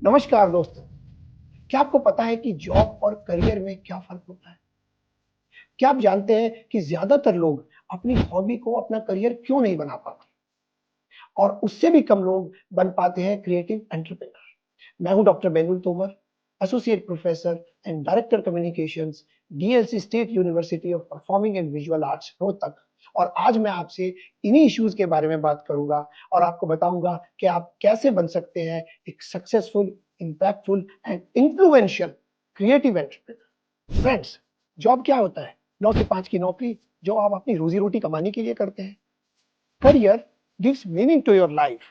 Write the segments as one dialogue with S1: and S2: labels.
S1: नमस्कार दोस्तों। क्या आपको पता है कि जॉब और करियर में क्या फर्क होता है? क्या आप जानते हैं कि ज्यादातर लोग अपनी हॉबी को अपना करियर क्यों नहीं बना पाते और उससे भी कम लोग बन पाते हैं क्रिएटिव एंटरप्रेन्योर। मैं हूं doctor Benul Tomar, associate professor and director communications, DLC state university of performing and visual arts Rohtak. और आज मैं आपसे इन्हीं इश्यूज के बारे में बात करूंगा और आपको बताऊंगा कि आप कैसे बन सकते हैं एक successful, impactful and influential creative entrepreneur. Friends, job क्या होता है? 9 से 5 की नौकरी जो आप अपनी रोजी रोटी कमाने के लिए करते हैं। Career gives meaning to your life.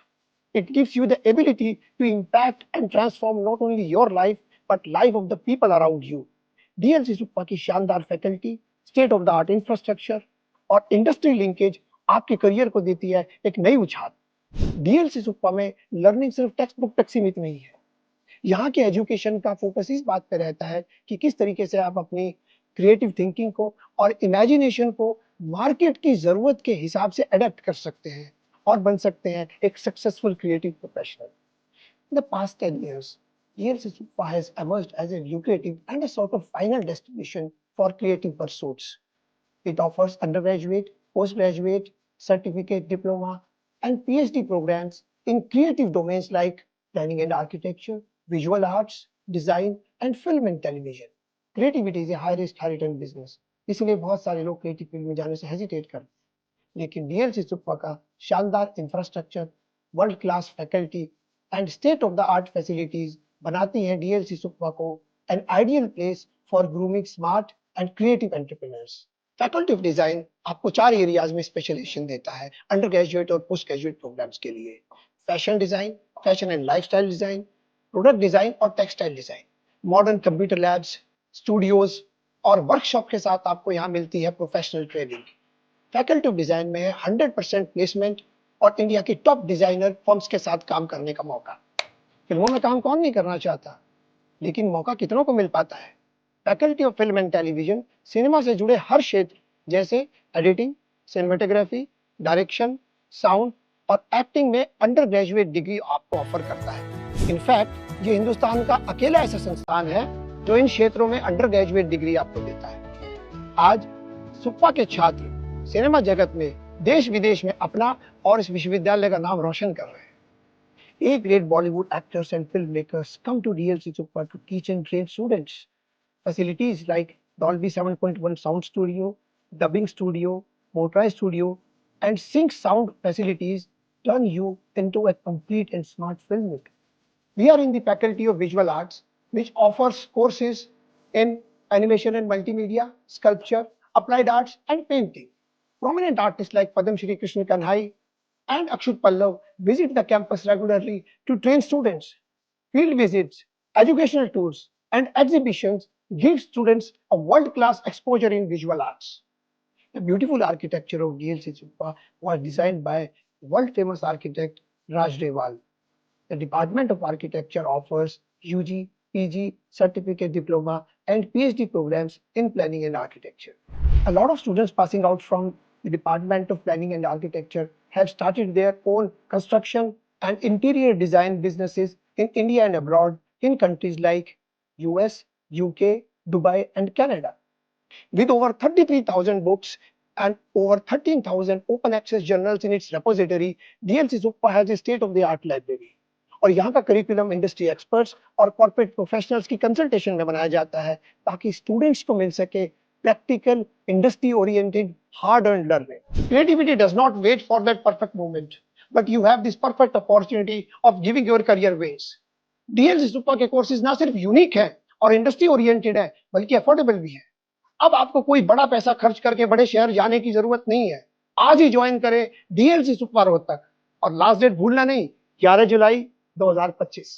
S1: It gives you the ability to impact and transform not only your life but life of the people around you. DLC SUPVA की शानदार faculty, state of the art infrastructure और industry linkage आपके career को देती है एक नई उछाल। डीएलसी सुप्पा में लर्निंग सिर्फ टेक्स्ट बुक तक सीमित नहीं है। यहाँ के एजुकेशन का फोकस इस बात पे रहता है कि किस तरीके से आप अपनी क्रिएटिव थिंकिंग को और इमेजिनेशन को मार्केट की जरूरत के हिसाब से अडेप्ट कर सकते हैं और बन सकते हैं एक successful creative professional. In the past 10 years, DLC Supa has emerged as a lucrative and a sort of final destination for creative pursuits. It offers undergraduate, postgraduate, certificate, diploma, and PhD programs in creative domains like planning and architecture, visual arts, design, and film and television. Creativity is a high risk, high return business. इसलिए बहुत सारे लोग creative field में जाने से hesitate करते हैं, लेकिन डीएलसी सुप्पा का शानदार infrastructure, world class faculty and state of the art facilities बनाती हैं डीएलसी सुप्पा को an ideal place for grooming smart and creative entrepreneurs. Faculty of design आपको 4 एरियाज में स्पेशलाइजेशन देता है अंडर ग्रेजुएट और पोस्ट ग्रेजुएट प्रोग्राम्स के लिए। Fashion design, fashion and lifestyle design, product design और textile design. Modern computer labs, studios और workshop के साथ आपको यहाँ मिलती है professional training. Faculty of design में है 100% प्लेसमेंट और इंडिया की टॉप डिजाइनर फर्म्स के साथ काम करने का मौका। फिल्मों में काम कौन नहीं करना चाहता, लेकिन मौका कितनों को मिल पाता है? Faculty of film and television cinema से जुड़े हर क्षेत्र जैसे एडिटिंग, सिनेमेटोग्राफी, डायरेक्शन, साउंड और एक्टिंग में अंडर ग्रेजुएट डिग्री आपको ऑफर करता है। इनफैक्ट ये हिंदुस्तान का अकेला ऐसा संस्थान है जो इन क्षेत्रों में अंडर ग्रेजुएट डिग्री आपको देता है। आज सुप्पा के छात्र सिनेमा जगत में देश विदेश में अपना और इस विश्वविद्यालय का नाम रोशन कर रहे हैं। A-grade Bollywood actors and filmmakers come to DLC Supa to teach and train students. Facilities like Dolby 7.1 Sound Studio, Dubbing Studio, Motorized Studio, and Sync Sound facilities turn you into a complete and smart filmmaker. We are in the Faculty of Visual Arts, which offers courses in animation and multimedia, sculpture, applied arts, and painting. Prominent artists like Padam Shri Krishna Kanhai and Akshut Pallav visit the campus regularly to train students. Field visits, educational tours, and exhibitions give students a world-class exposure in visual arts. The beautiful architecture of DLC Supa was designed by world-famous architect Raj Rewal. The Department of Architecture offers UG, PG, certificate diploma, and PhD programs in planning and architecture. A lot of students passing out from the Department of Planning and Architecture have started their own construction and interior design businesses in India and abroad in countries like US, UK, Dubai, and Canada. With over 33,000 books and over 13,000 open access journals in its repository, DLC Supa has a state-of-the-art library. और यहाँ का curriculum industry experts और corporate professionals की consultation में बनाया जाता है ताकि स्टूडेंट्स को मिल सके practical, industry-oriented, hard-earned learning. Creativity does not wait for that perfect moment, but you have this perfect opportunity of giving your career wings. DLC SUPVA के कोर्सेज ना सिर्फ यूनिक है और इंडस्ट्री ओरिएंटेड है, बल्कि अफोर्डेबल भी है। अब आपको कोई बड़ा पैसा खर्च करके बड़े शहर जाने की जरूरत नहीं है। आज ही ज्वाइन करें डीएलसी सुप्पा रोहतक और लास्ट डेट भूलना नहीं, 11 जुलाई 2025।